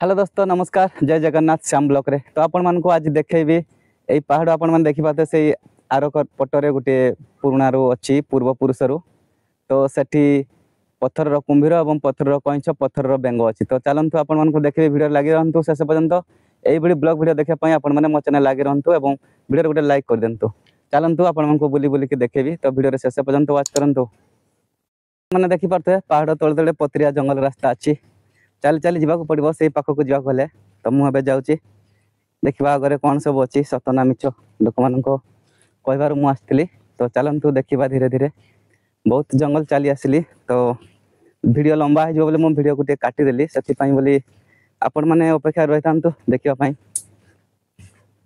Hello दोस्तों नमस्कार जय जगन्नाथ श्याम ब्लॉक रे तो आपण मान को आज देखैबी एई पहाड़ आपण मान देखि पाते से आरो पटरे गोटे पुराणा रो अछि पूर्व पुरुष रो तो सेठी पत्थर रो कुंभीर एवं पत्थर रो कइंछ पत्थर रो बेंगो अछि तो चलंतु आपण मान को देखबे वीडियो लागि रहंतु शेष पर्यंत एई बडी ब्लॉग वीडियो देखै पई आपण माने मो चैनल लागि रहंतु एवं वीडियो गोटे लाइक कर देंतु चलंतु आपण मान को बुली बुली के देखैबी तो वीडियो रे शेष पर्यंत वाच करंतु माने देखि पाते पहाड़ तळे तळे पत्रिया जंगल रास्ता अछि चल चल जावाक पड़ो से पाखक जावाक गले तो मुझे जाऊँगी देखा आगे कौन सब अच्छी सतना मिछ लोक मान कहबार मुझे तो चलतु देखा धीरे धीरे बहुत जंगल चली आसली तो वीडियो लंबा हो बोले मुझे वीडियो गोटे काटिदेली से बोली आपण मैंने अपेक्षा रही था देखापी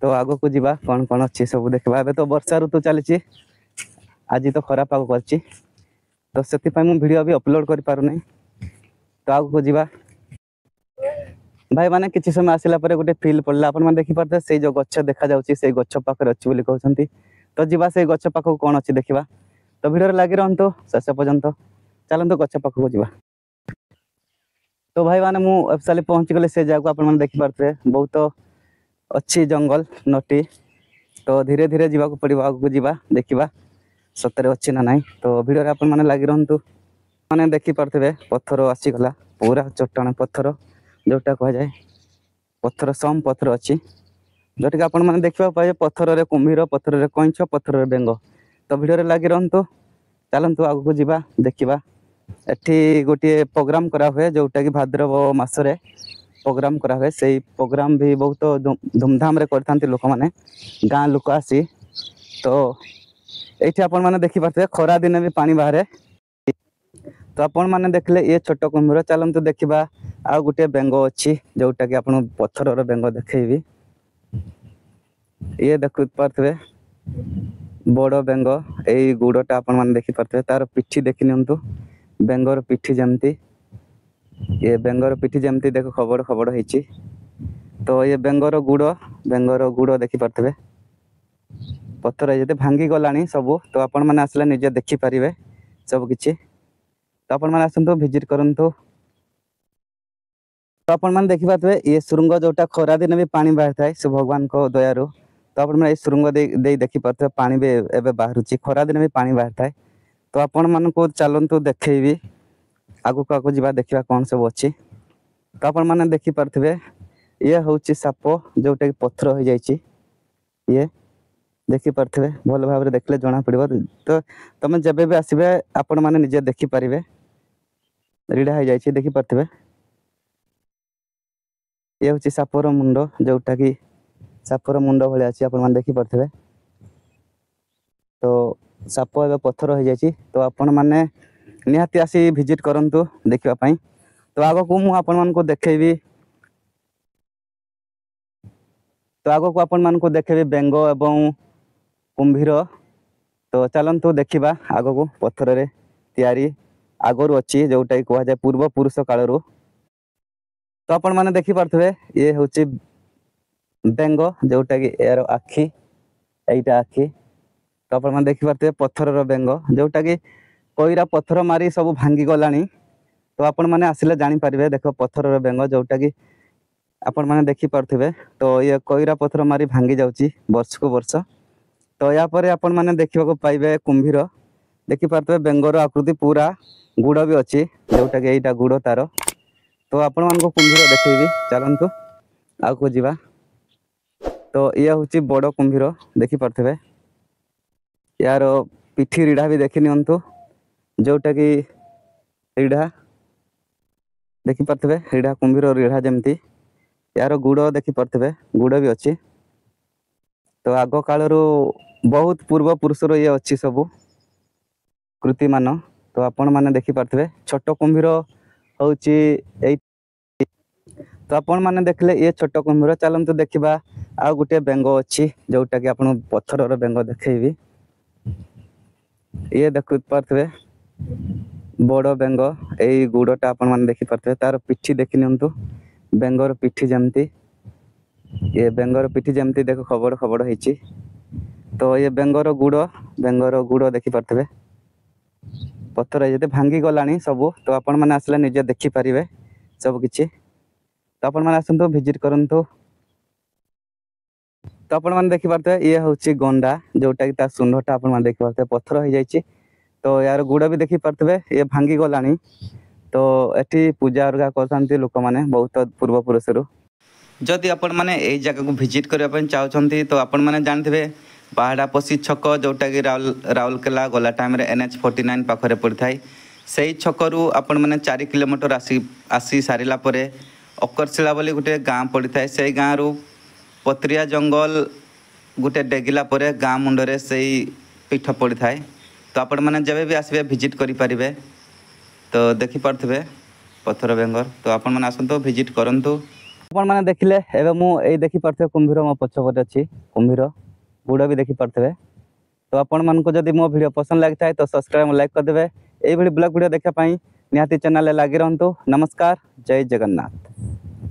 तो आग को जा कौन कौन अच्छी सब देखा ए तो वर्षा ऋतु चली आज तो खरा पाग कर तो से वीडियो भी अपलोड कर पार तो आग को जा भाई माने किसी समय आसला गोटे फिल पड़ला अपन मैंने देखी पारे से जो गच्छ देखा जाउची से गच्छ पाखरे अच्छी बोली कहउछंती तो जीवा से गच्छ पाखक कौन अच्छी देखा तो वीडियो लगी रहंतु शेष पर्यंत चलंतु गच्छ पाखक जीवा तो भाई माने मु एफसाली पहुंची गले से जगह अपन मैंने देखी पारे बहुत अच्छी जंगल नटी तो धीरे धीरे जीवा को पड़ो आगू जीवा देखा सतरे अच्छी ना नाई तो वीडियो अपन मैंने लगी रहंतु माने देखी पारे पत्थर आसीगला पूरा चट्टान पत्थर जोटा कह जाए पत्थर सम पत्थर अच्छी जोटा कि आपण मैंने देखा पाए पत्थर रे कुंभीर पत्थर रे कइंछ पत्थर रे बेंग तो वीडियो लगी रहंतु चलंतु आगु को जीवा देखिबा एठी गोटे प्रोग्राम करा हुए जोटा कि भाद्रव मासरे प्रोग्राम करा हुए से प्रोग्राम भी बहुत धूमधाम रे करथांती लोक माने गाँ लोक आसी तो एठी आपण माने देखि पारथे खरा दिन भी पानी बाहरे तो आपण माने देखले ये छोट कुंभीर चलंतु देखिबा आ गोटे बेंग अच्छी जोटा कि आपन पत्थर बेंग देखी ये देख पारे बड़ बेंग यही गुड़टा आपण मैंने देखी पारे तार पिठी देखी नियंतु बेंगर पिठी जमती ये बेंगर पिठी जमती देख खबड़ खबड़ होती तो ये बेंगर गुड़ देखी पारे पत्थर ये भांगी गला सब तो आपण मैंने आसले निजे देखिपारे सब किछि तो आपण मैंने आसतु विजिट करंतु तो आपण मैंने देखी पारे ये सुरंग जोटा खरा दिन भी पानी बाहर थाए से भगवान को दयारु तो आपण मैंने सुरंग दे देखी पारे पानी भी एवं बाहर खरा दिन भी पानी बाहर थाए तो आपण मान को चलतु देखी आगु को आगु जा देखा कौन सब अच्छी तो आपण मैंने देखी पारे ये हूँ साप जोटा कि पत्थर हो जाए ये देखी पारे भल भाव देखले जना पड़ो तो तुम जब भी आसबे आपण मैंने निजे देखिपारे रीढ़ा हो जाए देखी पारे ये हूँ सापर मुंड जोटा कि सापर मुंड भाई अच्छी आप देखी पारे तो साप ए पत्थर हो जाए तो आपण मैंने निहाती आसी विजिट करंतु देखापी तो आग को मुझे आपण मान को देखेबी तो आग को आपण मान को देखेबी बेंग एवं कुंभीर तो चलंतु देखा आग को पत्थर रे तैयारी आगरू अच्छी जोटा कि कह जाए पूर्व पुरुष कालरू तो आपण मैंने देखी पारे ये हूँ बेंग जोटा कि यार आखि यहीटा आखि तो आपण मैंने देखी पारे पत्थर बेंग जोटा कि कोईरा पत्थर मारी सब भांगी गला तो आपण मैंने आसिले जानीपारे देख पत्थर बेंग जोटा कि आपण मैंने देखी पारे तो ये कोईरा पत्थर मारी भांगी जाऊँगी वर्ष को वर्ष तो यापर आपण मैंने देखा पाइबे कुंभीर देखी पारे बेंगर आकृति पूरा गुड़ भी अच्छी जोटा कि यहीटा गुड़ तार तो आपण मान को कुंभीर देखेबी चलंतु आगु जीवा तो ये हूँ बड़ कुंभीर देखी पारे यार पिठी रीढ़ा भी देखी नियंतु जोटा कि रीढ़ा देखी पारे रीढ़ा कुंभीर रीढ़ा जमती यार गुड़ देखी पारे गुड़ भी अच्छी तो आग कालरू बहुत पूर्व पुरुषर ये अच्छी सब कृति मान तो आपण मैंने देखी पारे छोट कुंभीर हूँ तो आपण मैंने देखले ये छोट कुंभीर चलंतु देखा आ गोटे बेंग अच्छी जोटा कि आपन पत्थर बेंग देखेबी ये देख पारे बड़ बेंग यही गुड़टा आपण मैंने देखी पारे तार पिठी देखी नियंतु बेंगर पिठी जमती ये बेंगर पिठी जमती देख खबड़ खबड़ होती तो ये बेंगर गुड़ देखी पारे पत्थर ये भांगी गला सब तो आपण मैंने आसले निजे देखिपारे सब किछि तो आपण मैंने आसतु विजिट करंतु। तो आपण मैंने देखि पारते ये होची गंडा जोटा कि ता सुंढटा आपण मैंने देखि पारते पत्थर हो जाइछि। तो यार गुड़ भी देखि पारते ये भांगी गलानी। तो एठी पूजा अर्गा करथांती लोक माने बहुत पूर्व पुरुषरू। जदि आपण माने ए जगह को विजिट करबा पय चाहउछंती तो आपण माने जानथिबे बाहाडा पसी छक जोटा कि राउरकेला गला टाइम रे NH49 पाखरे पड़थाय। सेही छकरू आपण माने 4 किलोमीटर आसी सारिला परे अकरशिला बोली गुटे गाँ पड़थाय। सेही गाँ रु पत्रिया जंगल गुटे डेगिला परे गाँ मुंडरे सेही पीठ पड़थाय। तो आपण माने जबे भी आसबे विजिट करि परिबे। तो देखि पारथिबे पत्थर बेंगर। तो आपण माने आसंतो विजिट करंतु। आपण माने देखिले एबे मु एई देखि पारथिबे कुंभीर मो पछपटे अछि कुंभीर गुड़ भी देखि पारथिबे। तो आपण मानको जदि मो वीडियो पसंद लागथाय तो सब्सक्राइब लाइक कर देबे। एई भली ब्लॉग वीडियो देखा पई निहाती चैनल लागी रहंतु। नमस्कार, जय जगन्नाथ।